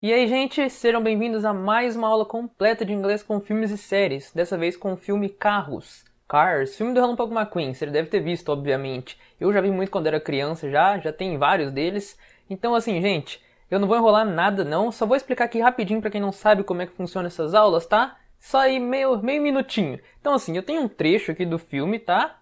E aí, gente, sejam bem-vindos a mais uma aula completa de inglês com filmes e séries. Dessa vez com o filme Carros. Cars, filme do Relâmpago McQueen, você deve ter visto, obviamente. Eu já vi muito quando era criança já tem vários deles. Então, assim, gente, eu não vou enrolar nada não, só vou explicar aqui rapidinho pra quem não sabe como é que funciona essas aulas, tá? Só aí meio minutinho. Então, assim, eu tenho um trecho aqui do filme, tá?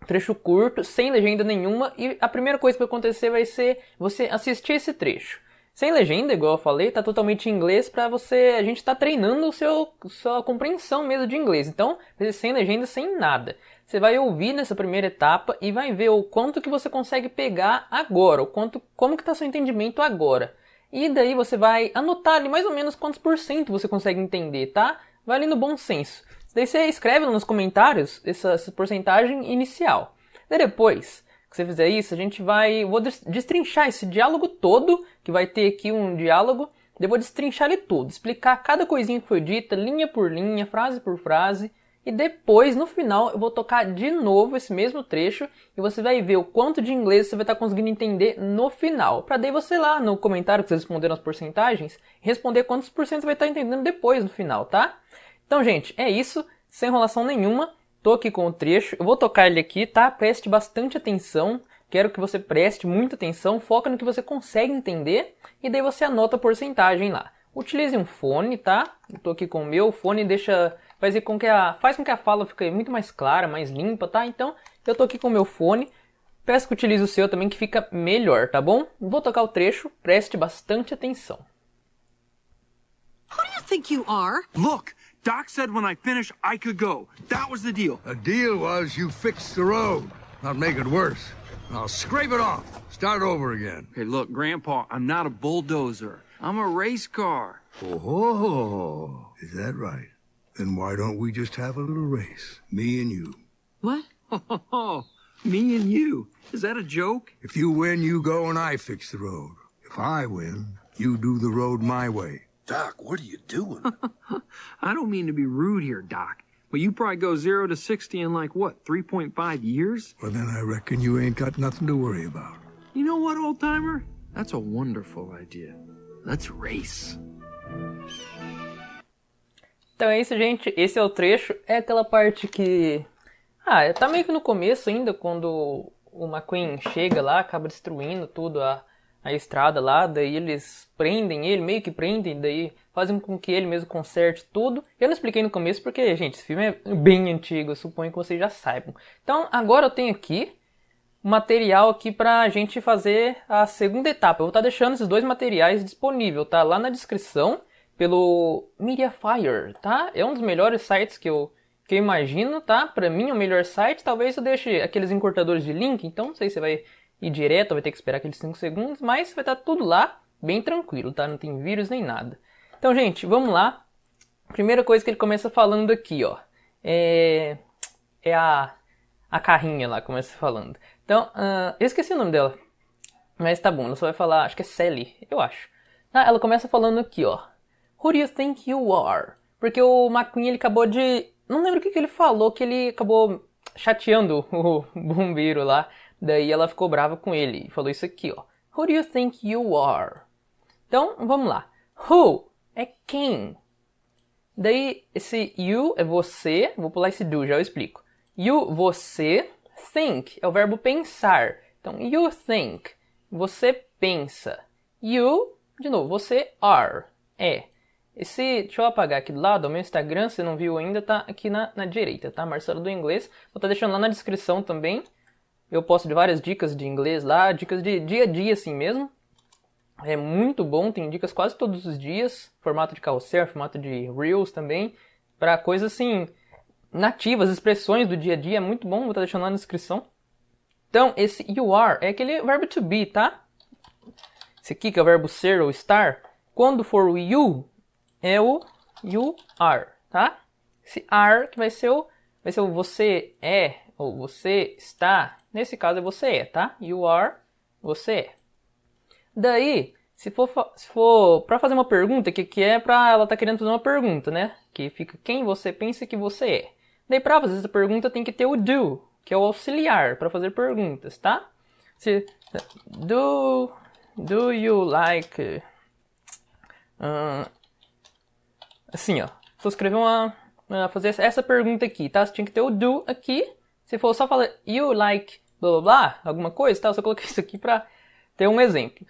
Trecho curto, sem legenda nenhuma, e a primeira coisa que vai acontecer vai ser você assistir esse trecho. Sem legenda, igual eu falei, tá totalmente em inglês pra você. A gente tá treinando sua compreensão mesmo de inglês. Então, sem legenda, sem nada. Você vai ouvir nessa primeira etapa e vai ver o quanto que você consegue pegar agora, como que tá seu entendimento agora. E daí você vai anotar ali mais ou menos quantos por cento você consegue entender, tá? Vai ali no bom senso. Daí você escreve nos comentários essa porcentagem inicial. Daí depois que você fizer isso, vou destrinchar esse diálogo todo, que vai ter aqui um diálogo, eu vou destrinchar ele todo, explicar cada coisinha que foi dita, linha por linha, frase por frase, e depois, no final, eu vou tocar de novo esse mesmo trecho, e você vai ver o quanto de inglês você vai estar conseguindo entender no final. Para daí você lá no comentário que vocês responderam as porcentagens, responder quantos por cento você vai estar entendendo depois no final, tá? Então, gente, é isso, sem enrolação nenhuma. Tô aqui com o trecho, eu vou tocar ele aqui, tá? Preste bastante atenção, quero que você preste muita atenção, foca no que você consegue entender e daí você anota a porcentagem lá. Utilize um fone, tá? Eu tô aqui com o meu fone, faz com que a fala fique muito mais clara, mais limpa, tá? Então, eu tô aqui com o meu fone, peço que utilize o seu também que fica melhor, tá bom? Vou tocar o trecho, preste bastante atenção. Who do you think you are? Look, Doc said when I finish, I could go. That was the deal. The deal was you fix the road, not make it worse. I'll scrape it off. Start over again. Hey, look, Grandpa, I'm not a bulldozer. I'm a race car. Oh, is that right? Then why don't we just have a little race, me and you? What? Oh, me and you. Is that a joke? If you win, you go and I fix the road. If I win, you do the road my way. Doc, what are you doing? I don't mean to be rude here, Doc, but you probably go 0 to 60 in like, what, 3.5 years? Well, then I reckon you ain't got nothing to worry about. You know what, old-timer? That's a wonderful idea. Let's race. Então é isso, gente. Esse é o trecho. É aquela parte que... tá meio que no começo ainda, quando o McQueen chega lá, acaba destruindo tudo, a estrada lá, daí eles prendem ele, meio que prendem, daí fazem com que ele mesmo conserte tudo. Eu não expliquei no começo porque, gente, esse filme é bem antigo, eu suponho que vocês já saibam. Então, agora eu tenho aqui material aqui pra gente fazer a segunda etapa. Eu vou estar deixando esses dois materiais disponíveis, tá? Lá na descrição, pelo Mediafire, tá? É um dos melhores sites que eu imagino, tá? Pra mim é o melhor site. Talvez eu deixe aqueles encurtadores de link, então não sei se você vai ir direto, vai ter que esperar aqueles 5 segundos, mas vai estar tudo lá, bem tranquilo, tá? Não tem vírus nem nada. Então, gente, vamos lá. Primeira coisa que ele começa falando aqui, ó, é a carrinha lá, começa falando. Então, eu esqueci o nome dela, mas tá bom, ela só vai falar, acho que é Sally, eu acho. Ela começa falando aqui, ó, Who do you think you are? Porque o McQueen, ele acabou de... Não lembro o que ele falou, que ele acabou chateando o bombeiro lá. Daí ela ficou brava com ele e falou isso aqui, ó. Who do you think you are? Então, vamos lá. Who é quem. Daí, esse you é você. Vou pular esse do, já eu explico. You, você. Think é o verbo pensar. Então, you think. Você pensa. You, de novo, você are. É. Deixa eu apagar aqui do lado, o meu Instagram, se não viu ainda, tá aqui na direita, tá? Marcelo do Inglês. Vou estar deixando lá na descrição também. Eu posto de várias dicas de inglês lá, dicas de dia a dia assim mesmo. É muito bom, tem dicas quase todos os dias. Formato de carrossel, formato de Reels também. Para coisas assim, nativas, expressões do dia a dia, é muito bom, vou estar deixando lá na descrição. Então, esse you are é aquele verbo to be, tá? Esse aqui que é o verbo ser ou estar. Quando for o you, é o you are, tá? Esse are que vai ser o você é, ou você está. Nesse caso é você é, tá? You are, você é. Daí, se for pra fazer uma pergunta, que é pra ela tá querendo fazer uma pergunta, né? Que fica quem você pensa que você é. Daí pra fazer essa pergunta tem que ter o do, que é o auxiliar pra fazer perguntas, tá? Do you like Assim, ó. Se eu escrever fazer essa pergunta aqui, tá? Você tinha que ter o do aqui. Se for só falar you like blá blá blá, alguma coisa, tá? Eu só coloquei isso aqui pra ter um exemplo.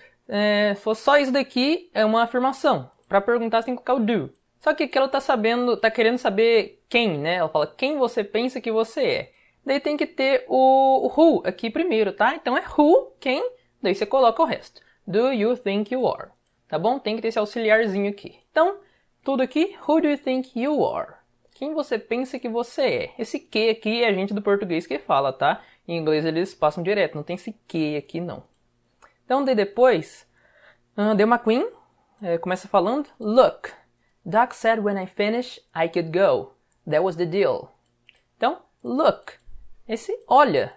Se for só isso daqui, é uma afirmação. Pra perguntar, você tem que colocar o do. Só que aqui ela tá querendo saber quem, né? Ela fala quem você pensa que você é. Daí tem que ter o who aqui primeiro, tá? Então é who, quem, daí você coloca o resto. Do you think you are? Tá bom? Tem que ter esse auxiliarzinho aqui. Então, tudo aqui, who do you think you are? Quem você pensa que você é? Esse que aqui é a gente do português que fala, tá? Em inglês eles passam direto, não tem esse que aqui não. Então, daí depois, Dale McQueen começa falando, look, Doc said when I finished, I could go. That was the deal. Então, look, esse olha,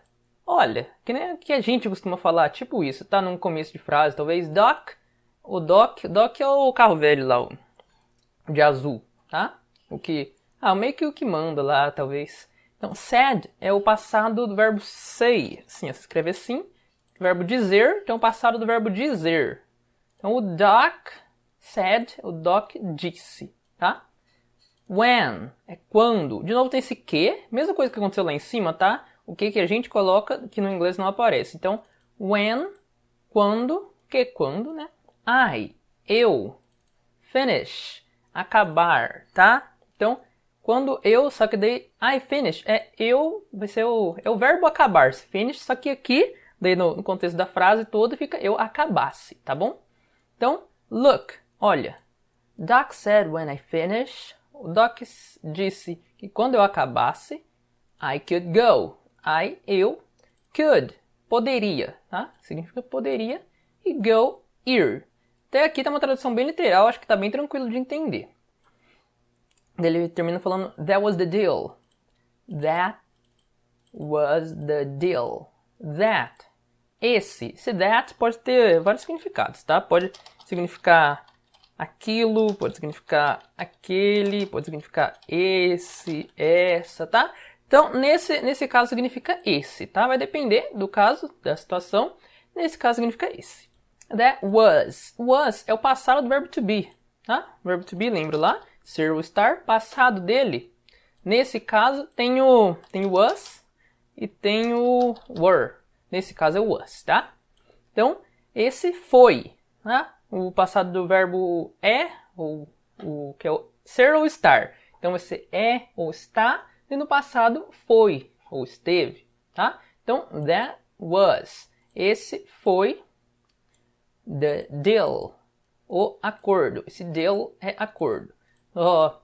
que nem que a gente costuma falar, tipo isso, tá? Num começo de frase, talvez Doc é o carro velho lá, o de azul, tá? Meio que o que manda lá, talvez. Então, said é o passado do verbo say. Assim, se escrever assim. Verbo dizer, então o passado do verbo dizer. Então, o Doc said, o Doc disse, tá? When é quando. De novo tem esse que. Mesma coisa que aconteceu lá em cima, tá? O que a gente coloca que no inglês não aparece. Então, when, quando, quando, né? Eu, finish, acabar, tá? Então, quando eu, só que daí I finish, vai ser o verbo acabar, finish, só que aqui, daí no contexto da frase toda, fica eu acabasse, tá bom? Então, look, olha, Doc said when I finish, o Doc disse que quando eu acabasse, I could go, eu, could, poderia, tá? Significa poderia, e go, ir. Até aqui tá uma tradução bem literal, acho que tá bem tranquilo de entender. Ele termina falando, that was the deal. That was the deal. That. Esse that pode ter vários significados, tá? Pode significar aquilo, pode significar aquele, pode significar esse, essa, tá? Então, nesse caso significa esse, tá? Vai depender do caso, da situação. Nesse caso significa esse. That was. Was é o passado do verbo to be, tá? O verbo to be, lembra lá? Ser ou estar, passado dele. Nesse caso, tem o was e tem o were. Nesse caso é o was, tá? Então, esse foi, tá? O passado do verbo é, que é o ser ou estar. Então, esse é ou está, e no passado foi ou esteve, tá? Então, that was. Esse foi the deal, o acordo. Esse deal é acordo.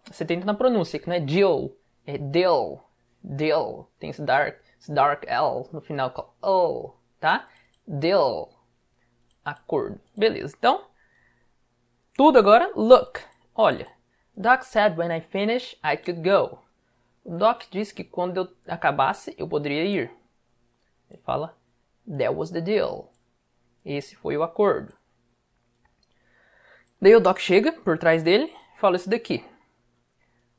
Você tenta na pronúncia, que não é deal, é deal, deal. Tem esse dark L no final, tá? Deal, acordo. Beleza, então, tudo agora, look, olha. Doc said when I finish, I could go. O Doc disse que quando eu acabasse, eu poderia ir. Ele fala, that was the deal. Esse foi o acordo. Daí o Doc chega por trás dele e fala isso daqui.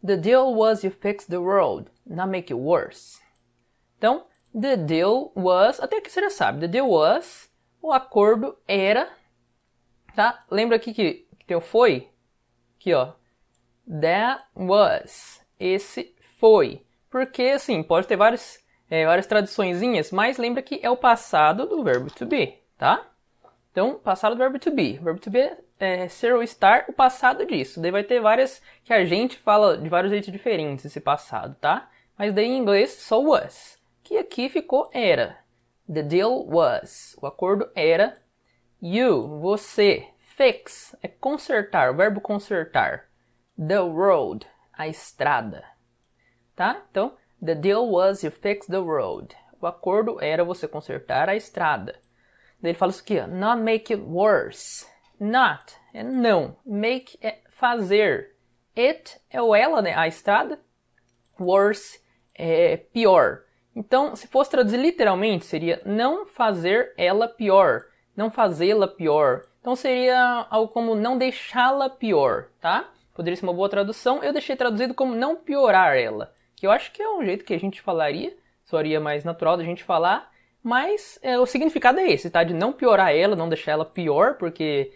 The deal was you fix the road, not make it worse. Então, the deal was, até aqui você já sabe, the deal was, o acordo era, tá? Lembra aqui que tem o foi? Aqui, ó. That was, esse foi. Porque, assim, pode ter várias traduçõezinhas, mas lembra que é o passado do verbo to be, tá? Então, passado do verbo to be. O verbo to be é ser ou estar, o passado disso. Daí vai ter várias que a gente fala de vários jeitos diferentes esse passado, tá? Mas daí em inglês só was. Que aqui ficou era. The deal was. O acordo era. You, você. Fix é consertar, o verbo consertar. The road, a estrada. Tá? Então, the deal was you fix the road. O acordo era você consertar a estrada. Daí ele fala isso aqui, ó. Not make it worse. Not é não. Make é fazer. It é o ela, né? A estrada. Worse é pior. Então, se fosse traduzir literalmente, seria não fazer ela pior. Não fazê-la pior. Então, seria algo como não deixá-la pior, tá? Poderia ser uma boa tradução. Eu deixei traduzido como não piorar ela. Que eu acho que é um jeito que a gente falaria. Soaria mais natural da gente falar. Mas o significado é esse, tá? De não piorar ela, não deixar ela pior, porque,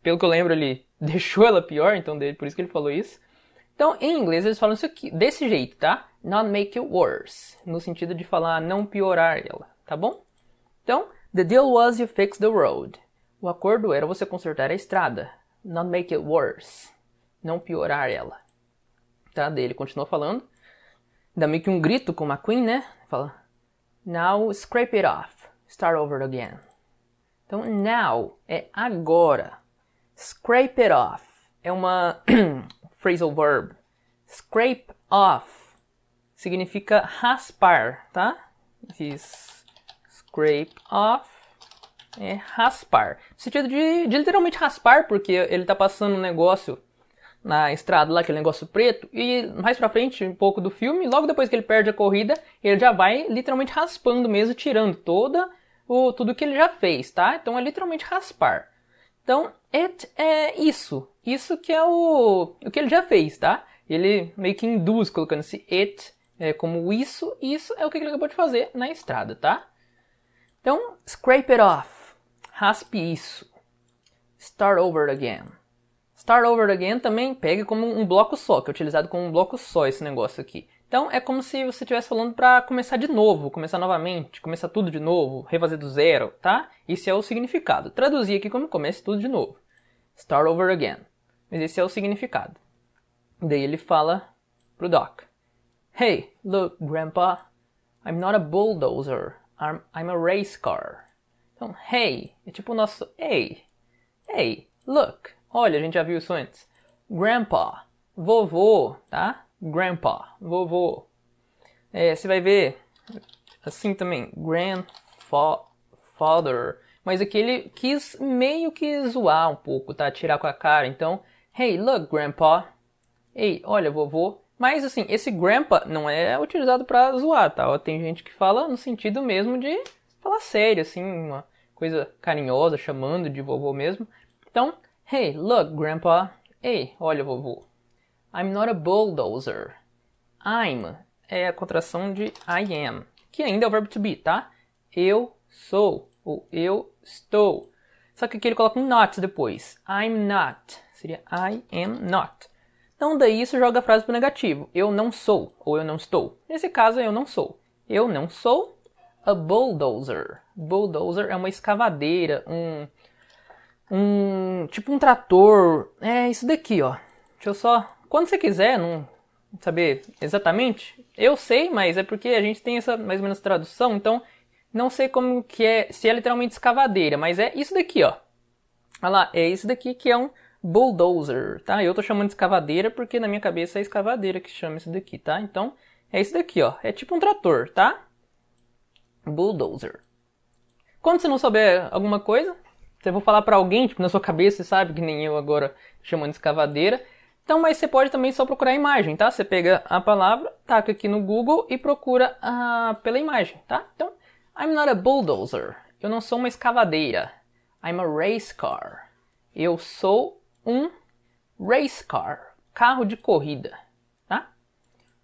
pelo que eu lembro ali, deixou ela pior, então por isso que ele falou isso. Então, em inglês, eles falam isso aqui, desse jeito, tá? Not make it worse, no sentido de falar não piorar ela, tá bom? Então, the deal was you fix the road. O acordo era você consertar a estrada. Not make it worse, não piorar ela. Tá? Daí ele continua falando. Dá meio que um grito com o McQueen, né? Fala, now scrape it off, start over again. Então, now é agora. Scrape it off é uma phrasal verb. Scrape off significa raspar, tá? Scrape off é raspar. No sentido de literalmente raspar, porque ele tá passando um negócio na estrada lá, aquele negócio preto, e mais pra frente, um pouco do filme, logo depois que ele perde a corrida, ele já vai literalmente raspando mesmo, tirando tudo que ele já fez, tá? Então é literalmente raspar. Então, it é isso. Isso que é o que ele já fez, tá? Ele meio que induz colocando esse it como isso é o que ele acabou de fazer na estrada, tá? Então, scrape it off. Raspe isso. Start over again. Start over again também pega como um bloco só, que é utilizado como um bloco só esse negócio aqui. Então é como se você estivesse falando para começar de novo, começar novamente, começar tudo de novo, refazer do zero, tá? Esse é o significado. Traduzir aqui como comece tudo de novo. Start over again. Mas esse é o significado. Daí ele fala pro Doc. Hey, look, Grandpa, I'm not a bulldozer, I'm a race car. Então, hey, é tipo o nosso hey, look. Olha, a gente já viu isso antes. Grandpa, vovô, tá? Grandpa, vovô. Você vai ver assim também, grandfather. Mas aqui ele quis meio que zoar um pouco, tá? Tirar com a cara. Então, hey, look, grandpa. Ei, olha, vovô. Mas assim, esse grandpa não é utilizado pra zoar, tá? Tem gente que fala no sentido mesmo de falar sério, assim, uma coisa carinhosa, chamando de vovô mesmo. Então, hey, look, grandpa. Ei, olha, vovô. I'm not a bulldozer. I'm é a contração de I am, que ainda é o verbo to be, tá? Eu sou, ou eu estou. Só que aqui ele coloca um not depois. I'm not. Seria I am not. Então daí isso joga a frase pro negativo. Eu não sou, ou eu não estou. Nesse caso, eu não sou. Eu não sou a bulldozer. Bulldozer é uma escavadeira, tipo um trator. É isso daqui, ó. Deixa eu só... Quando você quiser, não saber exatamente, eu sei, mas é porque a gente tem essa mais ou menos tradução, então não sei como que é, se é literalmente escavadeira, mas é isso daqui, ó. Olha lá, é isso daqui que é um bulldozer, tá? Eu tô chamando de escavadeira porque na minha cabeça é escavadeira que chama isso daqui, tá? Então, é isso daqui, ó. É tipo um trator, tá? Bulldozer. Quando você não souber alguma coisa, você vai falar pra alguém, tipo, na sua cabeça, você sabe, que nem eu agora chamando de escavadeira. Então, mas você pode também só procurar a imagem, tá? Você pega a palavra, taca aqui no Google e procura pela imagem, tá? Então, I'm not a bulldozer. Eu não sou uma escavadeira. I'm a race car. Eu sou um race car. Carro de corrida, tá?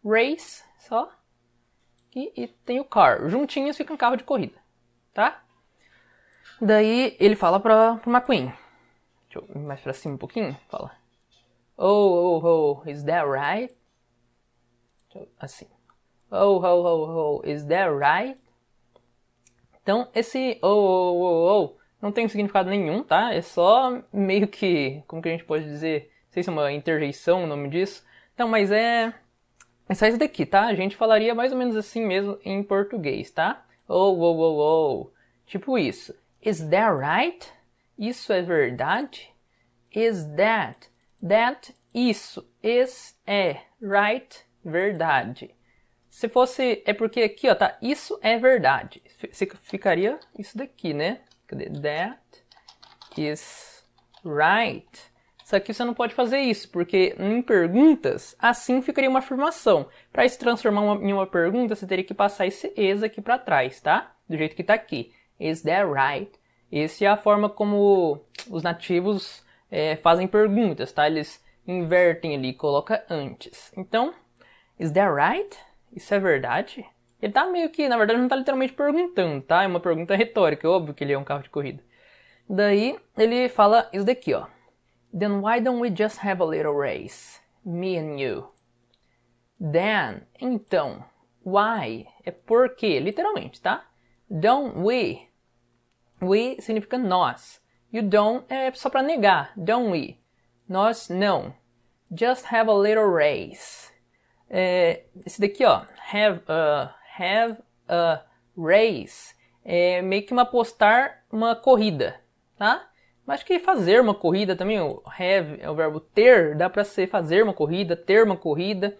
Race, só. E tem o car. Juntinhos fica um carro de corrida, tá? Daí ele fala pro McQueen. Deixa eu ir mais pra cima um pouquinho. Fala. Oh, is that right? Assim. Oh, is that right? Então, esse oh, não tem significado nenhum, tá? É só meio que, como que a gente pode dizer? Não sei se é uma interjeição o nome disso. Então, mas é só isso daqui, tá? A gente falaria mais ou menos assim mesmo em português, tá? Oh. Tipo isso. Is that right? Isso é verdade? Is that? That, isso. Is, é. Right, verdade. Se fosse, é porque aqui, ó, tá? Isso é verdade. Ficaria isso daqui, né? Cadê? That is right. Só que você não pode fazer isso, porque em perguntas, assim ficaria uma afirmação. Para se transformar em uma pergunta, você teria que passar esse is aqui para trás, tá? Do jeito que tá aqui. Is that right? Essa é a forma como os nativos fazem perguntas, tá? Eles invertem ali, colocam antes. Então, is that right? Isso é verdade? Ele tá meio que, na verdade, não tá literalmente perguntando, tá? É uma pergunta retórica, é óbvio que ele é um carro de corrida. Daí, ele fala isso daqui, ó. Then why don't we just have a little race? Me and you. Then, então, why é porque, literalmente, tá? Don't we. We significa nós. You don't é só para negar. Don't we. Nós não. Just have a little race. Esse daqui, ó. Have a race. É meio que apostar uma corrida, tá? Mas acho que fazer uma corrida também, o have é o verbo ter, dá para ser fazer uma corrida, ter uma corrida.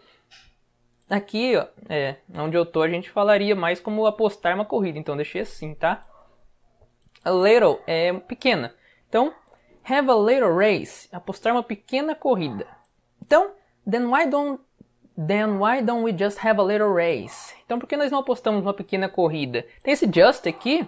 Aqui, ó, onde eu tô, a gente falaria mais como apostar uma corrida, então deixei assim, tá? A little é pequena. Então, have a little race, apostar uma pequena corrida. Então, then why don't we just have a little race? Então, por que nós não apostamos uma pequena corrida? Tem esse just aqui.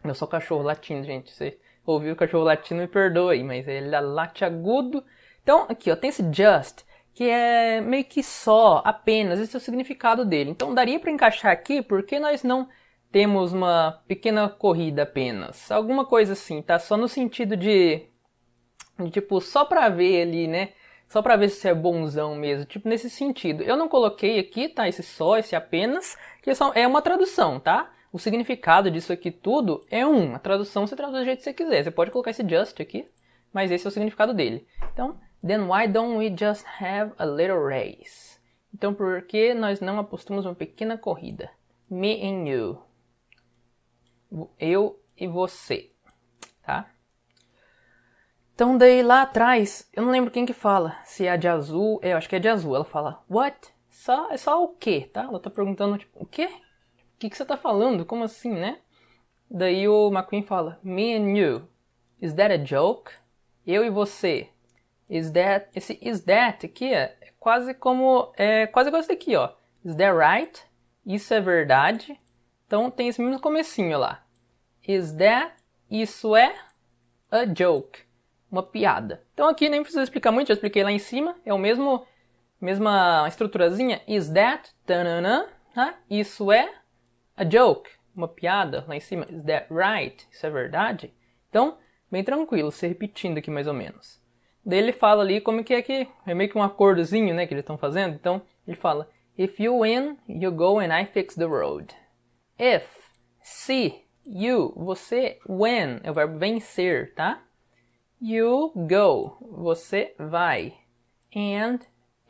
Eu sou cachorro latino, gente. Você ouviu o cachorro latino, me perdoa aí, mas ele late agudo. Então, aqui, ó, tem esse just, que é meio que só, apenas, esse é o significado dele. Então, daria para encaixar aqui, porque nós não temos uma pequena corrida apenas. Alguma coisa assim, tá? Só no sentido de tipo, só pra ver ali, né? Só pra ver se é bonzão mesmo, tipo nesse sentido. Eu não coloquei aqui, tá? Esse só, esse apenas, que é uma tradução, tá? O significado disso aqui tudo é a tradução você traduz do jeito que você quiser. Você pode colocar esse just aqui, mas esse é o significado dele. Então, then why don't we just have a little race? Então, por que nós não apostamos uma pequena corrida? Me and you. Eu e você, tá? Então daí lá atrás, eu não lembro quem que fala, se é a de azul, eu acho que é de azul, ela fala, what? É só o quê, tá? Ela tá perguntando, tipo, o quê? O que você tá falando? Como assim, né? Daí o McQueen fala, me and you, is that a joke? Eu e você, esse is that aqui é quase igual esse daqui, ó, is that right? Isso é verdade? Então tem esse mesmo comecinho lá. Is that, isso é a joke, uma piada. Então aqui nem precisa explicar muito, já expliquei lá em cima, é o mesma estruturazinha. Is that, tanana, tá? Isso é a joke, uma piada lá em cima. Is that right, isso é verdade? Então, bem tranquilo, você repetindo aqui mais ou menos. Daí ele fala ali como que é meio que um acordozinho, né, que eles estão fazendo. Então ele fala, if you win, you go and I fix the road. If, se, you, você, when, é o verbo vencer, tá? You go, você vai. And,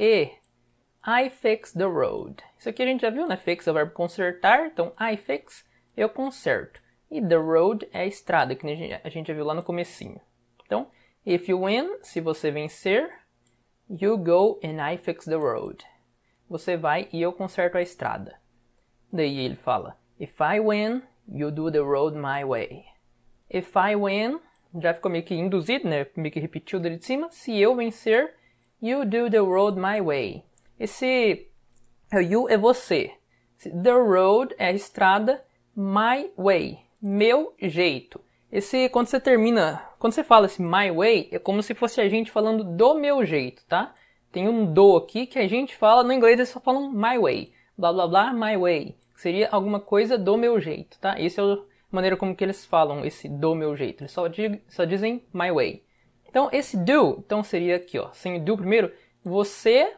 I fix the road. Isso aqui a gente já viu, né? Fix é o verbo consertar, então I fix, eu conserto. E the road é a estrada, que a gente já viu lá no comecinho. Então, if you win, se você vencer, you go and I fix the road. Você vai e eu conserto a estrada. Daí ele fala, if I win, you do the road my way. If I win, já ficou meio que induzido, né? Meio que repetiu dele de cima. Se eu vencer, you do the road my way. Esse you é você. The road é a estrada, my way, meu jeito. Quando você fala esse my way, é como se fosse a gente falando do meu jeito, tá? Tem um do aqui que a gente fala, no inglês eles só falam my way. Blá blá blá, my way. Seria alguma coisa do meu jeito, tá? Essa é a maneira como que eles falam esse do meu jeito. Eles só dizem my way. Então, esse do, então seria aqui, ó. Sem o do primeiro, você,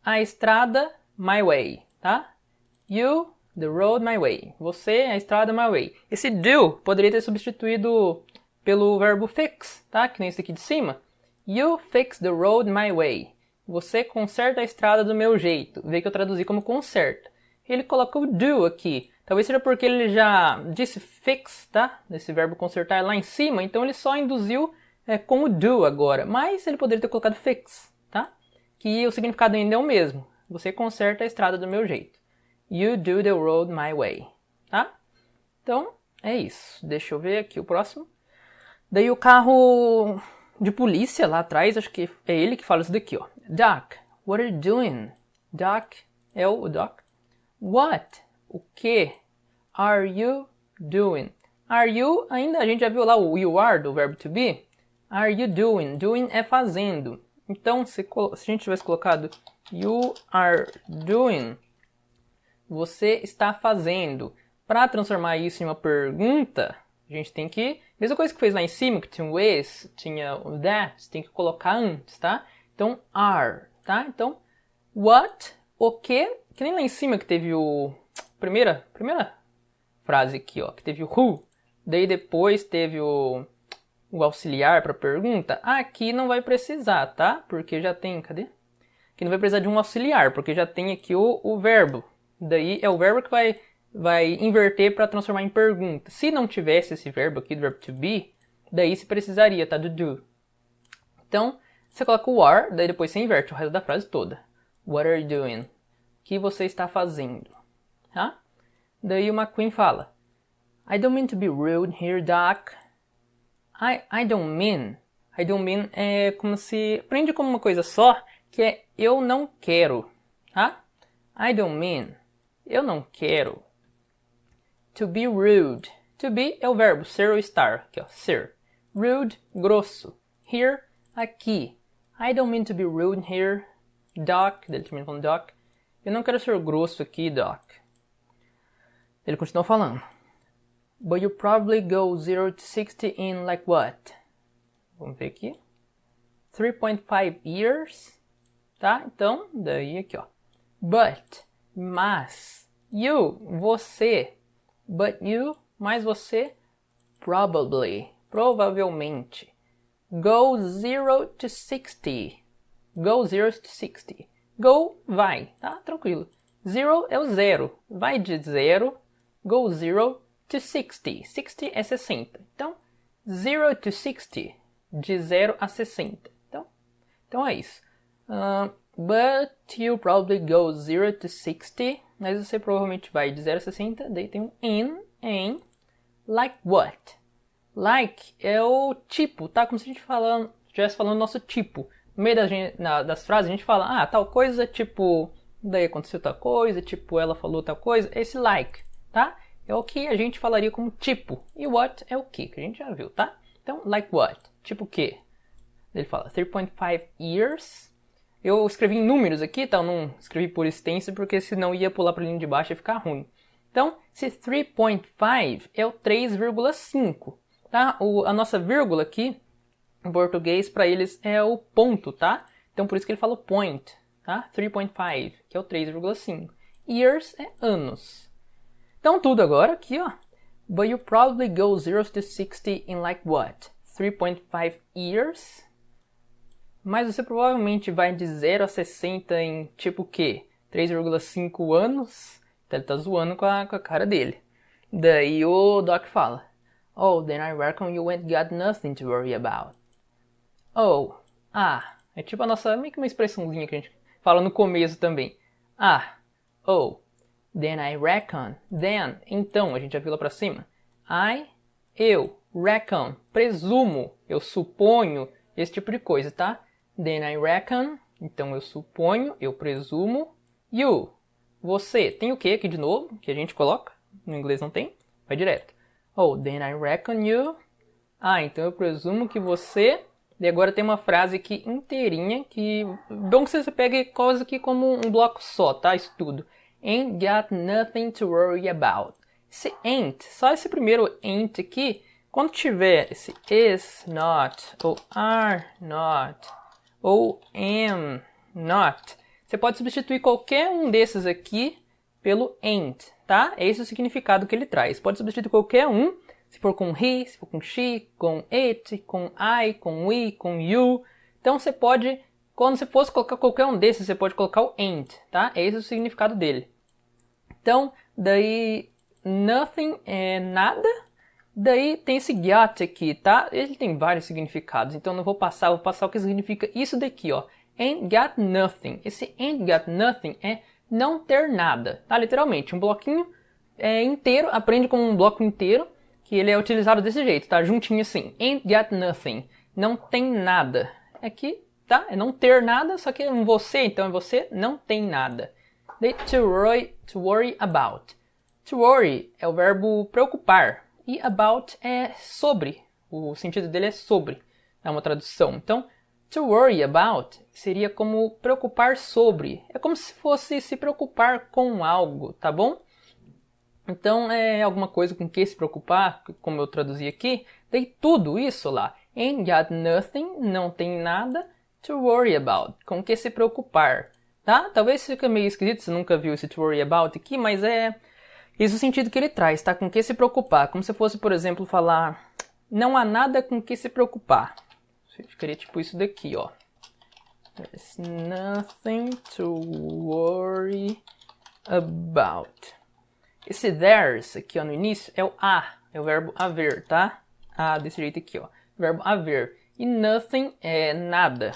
a estrada, my way, tá? You, the road, my way. Você, a estrada, my way. Esse do poderia ter substituído pelo verbo fix, tá? Que nem esse aqui de cima. You fix the road my way. Você conserta a estrada do meu jeito. Vê que eu traduzi como conserta. Ele colocou do aqui. Talvez seja porque ele já disse fix, tá? Esse verbo consertar lá em cima. Então ele só induziu com o do agora. Mas ele poderia ter colocado fix, tá? Que o significado ainda é o mesmo. Você conserta a estrada do meu jeito. You do the road my way, tá? Então, é isso. Deixa eu ver aqui o próximo. Daí o carro de polícia lá atrás, acho que é ele que fala isso daqui, ó. Doc, what are you doing? Doc, é o Doc. What? O que? Are you doing? Are you, ainda a gente já viu lá o you are do verbo to be. Are you doing? Doing é fazendo. Então, se a gente tivesse colocado you are doing, você está fazendo. Para transformar isso em uma pergunta, A gente tem que... Mesma coisa que fez lá em cima, que tinha o is, tinha o that, tem que colocar antes, tá? Então, are, tá? Então, what, o que nem lá em cima que teve o... Primeira frase aqui, ó, que teve o who. Daí depois teve o auxiliar para pergunta. Aqui não vai precisar, tá? Porque já tem... Cadê? Aqui não vai precisar de um auxiliar, porque já tem aqui o verbo. Daí é o verbo que vai inverter para transformar em pergunta. Se não tivesse esse verbo aqui, do verbo to be, daí se precisaria, tá? Do. Então, você coloca o are, daí depois você inverte o resto da frase toda. What are you doing? O que você está fazendo? Tá? Daí o McQueen fala, I don't mean to be rude here, Doc. I don't mean. I don't mean é como se... Aprende como uma coisa só, que é eu não quero. Tá? I don't mean. Eu não quero. To be rude. To be é o verbo ser ou estar. Aqui, ó, ser. Rude, grosso. Here, aqui. I don't mean to be rude here, Doc. Ele termina falando Doc. Eu não quero ser grosso aqui, Doc. Ele continua falando. But you probably go 0 to 60 in like what? Vamos ver aqui. 3.5 years. Tá? Então, daí aqui, ó. But, mas. You, você. But you, mais você. Probably, provavelmente. Go 0 to 60. Go 0 to 60. Go, vai, tá? Tranquilo. 0 é o 0. Vai de 0. Go 0 to 60. 60 é 60. Então, 0 to 60. De 0 a 60. Então é isso. But you probably go 0 to 60. Mas você provavelmente vai de 0 a 60. Daí tem um em. Like what? Like é o tipo, tá? Como se a gente estivesse falando nosso tipo. No meio das frases a gente fala, tal coisa, tipo, daí aconteceu tal coisa, tipo, ela falou tal coisa. Esse like, tá? É o que a gente falaria como tipo. E what é o que a gente já viu, tá? Então, like what? Tipo o quê? Ele fala 3.5 years. Eu escrevi em números aqui, tá? Eu não escrevi por extenso, porque senão ia pular para a linha de baixo e ia ficar ruim. Então, esse 3.5 é o 3,5, tá? A nossa vírgula aqui, em português, para eles é o ponto, tá? Então, por isso que ele fala point, tá? 3.5, que é o 3,5. Years é anos. Então, tudo agora aqui, ó. But you probably go 0 to 60 in like what? 3.5 years. Mas você provavelmente vai de 0 a 60 em tipo o quê? 3,5 anos? Então ele tá zoando com a cara dele. Daí o Doc fala. Oh, then I reckon you ain't got nothing to worry about. Oh, é tipo a nossa, meio que uma expressãozinha que a gente fala no começo também. Oh, then I reckon, then, então, a gente já viu lá pra cima. Eu, reckon, presumo, eu suponho, esse tipo de coisa, tá? Then I reckon, então eu suponho, eu presumo. You, você, tem o que aqui de novo, que a gente coloca, no inglês não tem, vai direto. Oh, then I reckon you. Então eu presumo que você... E agora tem uma frase aqui inteirinha, que... Bom que você pegue quase que como um bloco só, tá? Isso tudo. Ain't got nothing to worry about. Esse ain't, só esse primeiro ain't aqui, quando tiver esse is not, ou are not, ou am not, você pode substituir qualquer um desses aqui pelo ain't, tá? Esse é o significado que ele traz. Pode substituir qualquer um, se for com he, se for com she, com it, com I, com we, com you. Então você pode, quando você fosse colocar qualquer um desses, você pode colocar o ain't, tá? Esse é o significado dele. Então, daí, nothing é nada. Daí tem esse got aqui, tá? Ele tem vários significados, então não vou passar, vou passar o que significa isso daqui, ó. Ain't got nothing. Esse ain't got nothing é não ter nada, tá? Literalmente, um bloquinho inteiro, aprende como um bloco inteiro, que ele é utilizado desse jeito, tá? Juntinho assim. Ain't got nothing. Não tem nada. Aqui, tá? É não ter nada, só que é um você, então é você não tem nada. Daí, to worry about. To worry é o verbo preocupar. E about é sobre. O sentido dele é sobre. É uma tradução. Então, to worry about seria como preocupar sobre. É como se fosse se preocupar com algo, tá bom? Então, é alguma coisa com que se preocupar, como eu traduzi aqui. Daí tudo isso lá. Ain't got nothing, não tem nada to worry about, com que se preocupar. Tá? Talvez fique meio esquisito se nunca viu esse to worry about aqui, mas é esse o sentido que ele traz, tá? Com que se preocupar. Como se fosse, por exemplo, falar não há nada com que se preocupar. Ficaria tipo isso daqui, ó. There's nothing to worry about. Esse there's aqui, ó, no início é o a, é o verbo haver, tá? Desse jeito aqui, ó. Verbo haver. E nothing é nada,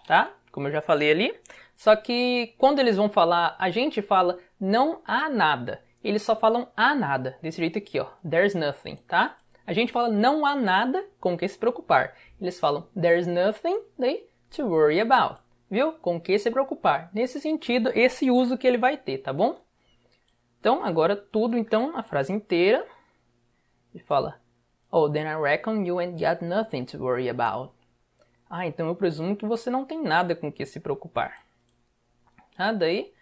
tá? Como eu já falei ali. Só que quando eles vão falar, a gente fala não há nada. Eles só falam há nada, desse jeito aqui, ó. There's nothing, tá? A gente fala não há nada com que se preocupar. Eles falam there's nothing to worry about. Viu? Com que se preocupar. Nesse sentido, esse uso que ele vai ter, tá bom? Então, agora tudo, então, a frase inteira. Ele fala, oh, then I reckon you ain't got nothing to worry about. Então eu presumo que você não tem nada com que se preocupar. Daí,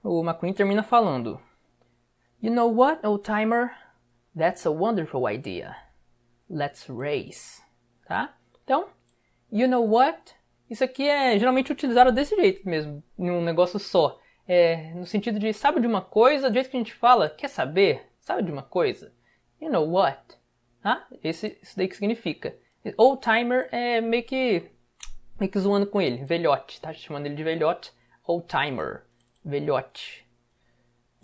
o McQueen termina falando, you know what, old timer? That's a wonderful idea. Let's race. Tá? Então, you know what? Isso aqui é geralmente utilizado desse jeito mesmo, num negócio só. No sentido de, sabe de uma coisa, do jeito que a gente fala, quer saber? Sabe de uma coisa? You know what? Tá? Isso daí que significa. Old timer é meio que zoando com ele, velhote, tá? Chamando ele de velhote. Old timer, velhote.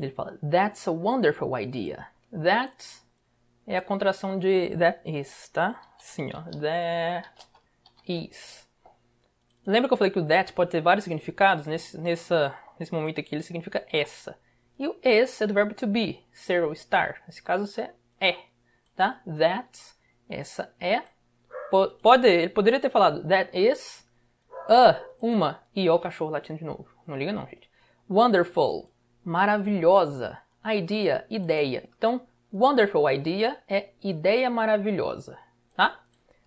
Ele fala, that's a wonderful idea. That é a contração de that is, tá? Assim, ó. That is. Lembra que eu falei que o that pode ter vários significados? Nesse momento aqui ele significa essa. E o is é do verbo to be, ser ou estar. Nesse caso você é, tá? That, essa é. Ele poderia ter falado that is uma, e ó o cachorro latindo de novo. Não liga não, gente. Wonderful, maravilhosa. Idea, ideia. Então, wonderful idea é ideia maravilhosa, tá?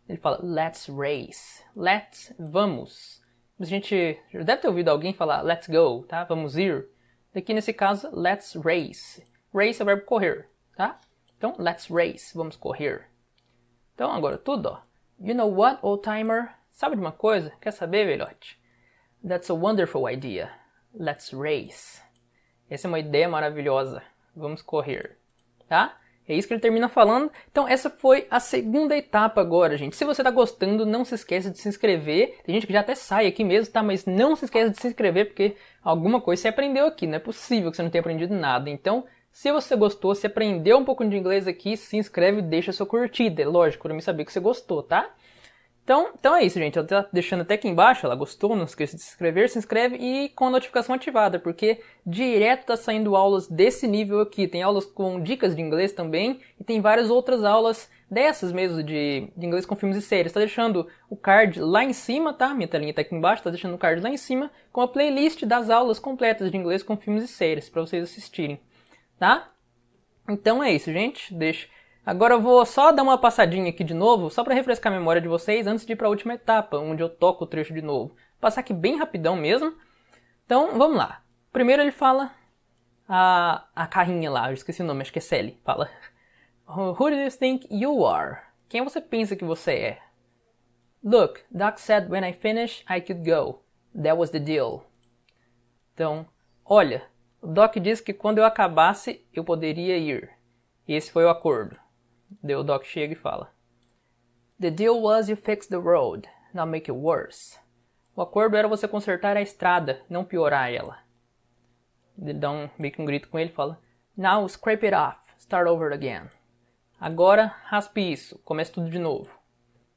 Ele fala, let's race. Let's, vamos. A gente já deve ter ouvido alguém falar, let's go, tá? Vamos ir. Aqui nesse caso, let's race. Race é o verbo correr, tá? Então, let's race, vamos correr. Então, agora tudo, ó. You know what, old timer? Sabe de uma coisa? Quer saber, velhote? That's a wonderful idea. Let's race. Essa é uma ideia maravilhosa. Vamos correr, tá? É isso que ele termina falando. Então essa foi a segunda etapa agora, gente. Se você tá gostando, não se esqueça de se inscrever. Tem gente que já até sai aqui mesmo, tá? Mas não se esqueça de se inscrever, porque alguma coisa você aprendeu aqui. Não é possível que você não tenha aprendido nada. Então, se você gostou, se aprendeu um pouco de inglês aqui, se inscreve e deixa sua curtida. É lógico, para mim saber que você gostou, tá? Então é isso, gente. Eu tô deixando até aqui embaixo, ela gostou, não esqueça de se inscrever, se inscreve e com a notificação ativada, porque direto tá saindo aulas desse nível aqui. Tem aulas com dicas de inglês também e tem várias outras aulas dessas mesmo de inglês com filmes e séries. Tá deixando o card lá em cima, tá? Minha telinha tá aqui embaixo, tá deixando o card lá em cima com a playlist das aulas completas de inglês com filmes e séries para vocês assistirem, tá? Então é isso, gente. Agora eu vou só dar uma passadinha aqui de novo, só para refrescar a memória de vocês antes de ir para a última etapa, onde eu toco o trecho de novo. Vou passar aqui bem rapidão mesmo. Então, vamos lá. Primeiro ele fala a carrinha lá, eu esqueci o nome, acho que é Sally. Fala, who do you think you are? Quem você pensa que você é? Look, Doc said when I finish I could go. That was the deal. Então, olha, o Doc disse que quando eu acabasse eu poderia ir. Esse foi o acordo. Daí o Doc chega e fala, the deal was you fix the road, not make it worse. O acordo era você consertar a estrada, não piorar ela. Ele dá meio que um grito com ele e fala, now scrape it off, start over again. Agora raspe isso, comece tudo de novo.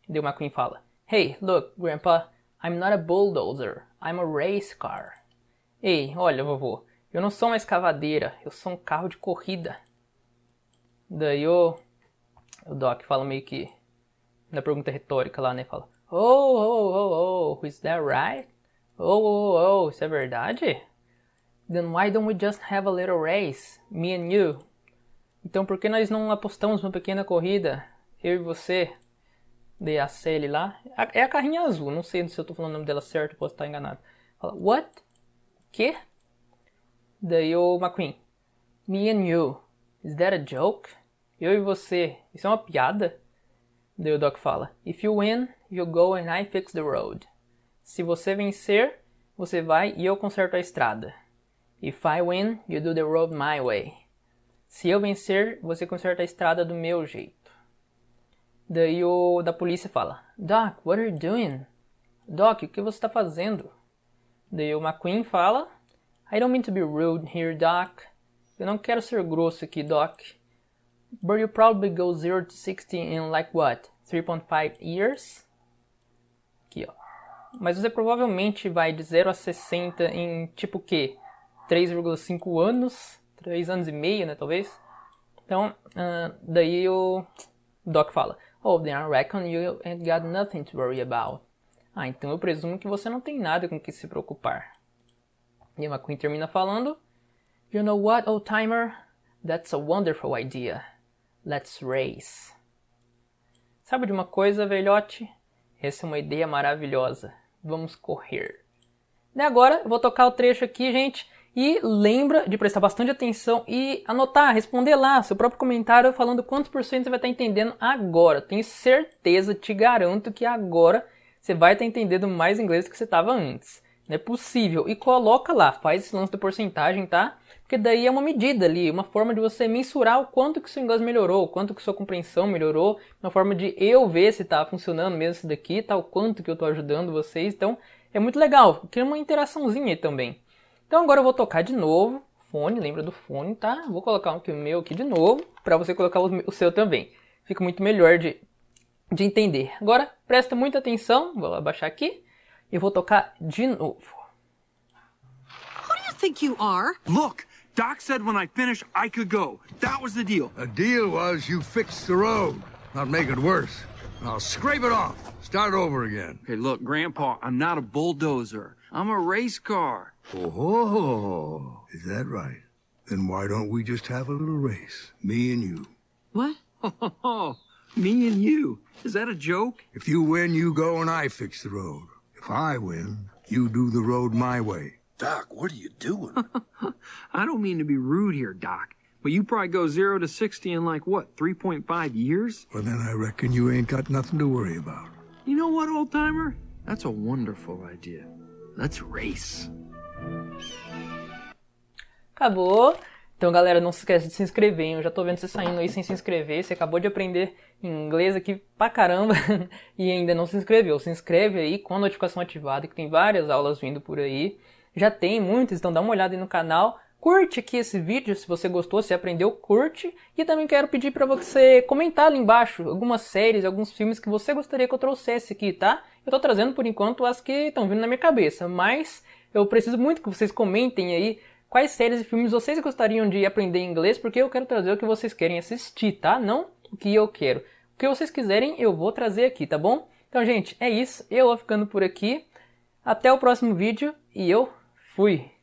Daí o McQueen fala, hey, look, Grandpa, I'm not a bulldozer, I'm a race car. Ei, olha, vovô, eu não sou uma escavadeira, eu sou um carro de corrida. Daí o Doc fala meio que, na pergunta retórica lá, né, fala, oh, is that right? Oh, isso é verdade? Then why don't we just have a little race, me and you? Então por que nós não apostamos numa pequena corrida, eu e você? Daí a Sally lá, é a carrinha azul, não sei se eu tô falando o nome dela certo, posso estar enganado. Fala, what? Que? Daí o McQueen, me and you. Is that a joke? Eu e você, isso é uma piada? Daí o Doc fala, if you win, you go and I fix the road. Se você vencer, você vai e eu conserto a estrada. If I win, you do the road my way. Se eu vencer, você conserta a estrada do meu jeito. Daí o da polícia fala, Doc, what are you doing? Doc, o que você está fazendo? Daí o McQueen fala, I don't mean to be rude here, Doc. Eu não quero ser grosso aqui, Doc. But you probably go 0 to 60 in like what? 3.5 years? Aqui, ó. Mas você provavelmente vai de 0 a 60 em tipo o quê? 3,5 anos? 3 anos e meio, né, talvez? Então, daí o Doc fala, oh, then I reckon you ain't got nothing to worry about. Ah, então eu presumo que você não tem nada com que se preocupar. E a McQueen termina falando, you know what, old timer? That's a wonderful idea. Let's race. Sabe de uma coisa, velhote? Essa é uma ideia maravilhosa. Vamos correr. E agora eu vou tocar o trecho aqui, gente. E lembra de prestar bastante atenção e anotar, responder lá seu próprio comentário falando quantos por cento você vai estar entendendo agora. Tenho certeza, te garanto que agora você vai estar entendendo mais inglês do que você estava antes. Não é possível. E coloca lá, faz esse lance da porcentagem, tá? Porque daí é uma medida ali, uma forma de você mensurar o quanto que seu inglês melhorou, o quanto que sua compreensão melhorou, uma forma de eu ver se tá funcionando mesmo isso daqui, tá? O quanto que eu tô ajudando vocês. Então, é muito legal. Cria uma interaçãozinha aí também. Então agora eu vou tocar de novo, fone, lembra do fone, tá? Vou colocar o meu aqui de novo, para você colocar o seu também. Fica muito melhor de entender. Agora, presta muita atenção, vou abaixar aqui, e vou tocar de novo. Who do you think you are? Look, Doc said when I finish, I could go. That was the deal. The deal was you fix the road, not make it worse. I'll scrape it off. Start over again. Hey, look, Grandpa, I'm not a bulldozer. I'm a race car. Oh, is that right? Then why don't we just have a little race, me and you? What? Oh, me and you. Is that a joke? If you win, you go and I fix the road. If I win, you do the road my way. Doc, what are you doing? I don't mean to be rude here, Doc, but you probably go 0 to 60 in like what, 3.5 years? Well, then I reckon you ain't got nothing to worry about. You know what, old timer? That's a wonderful idea. Let's race. Acabou. Então, galera, não se esquece de se inscrever, hein? Eu já tô vendo você saindo aí sem se inscrever. Você acabou de aprender inglês aqui pra caramba e ainda não se inscreveu. Se inscreve aí com a notificação ativada, que tem várias aulas vindo por aí. Já tem muitas, então dá uma olhada aí no canal. Curte aqui esse vídeo se você gostou, se aprendeu, curte. E também quero pedir para você comentar ali embaixo algumas séries, alguns filmes que você gostaria que eu trouxesse aqui, tá? Eu tô trazendo por enquanto as que estão vindo na minha cabeça, mas eu preciso muito que vocês comentem aí quais séries e filmes vocês gostariam de aprender inglês, porque eu quero trazer o que vocês querem assistir, tá? Não o que eu quero. O que vocês quiserem eu vou trazer aqui, tá bom? Então, gente, é isso. Eu vou ficando por aqui. Até o próximo vídeo e eu fui!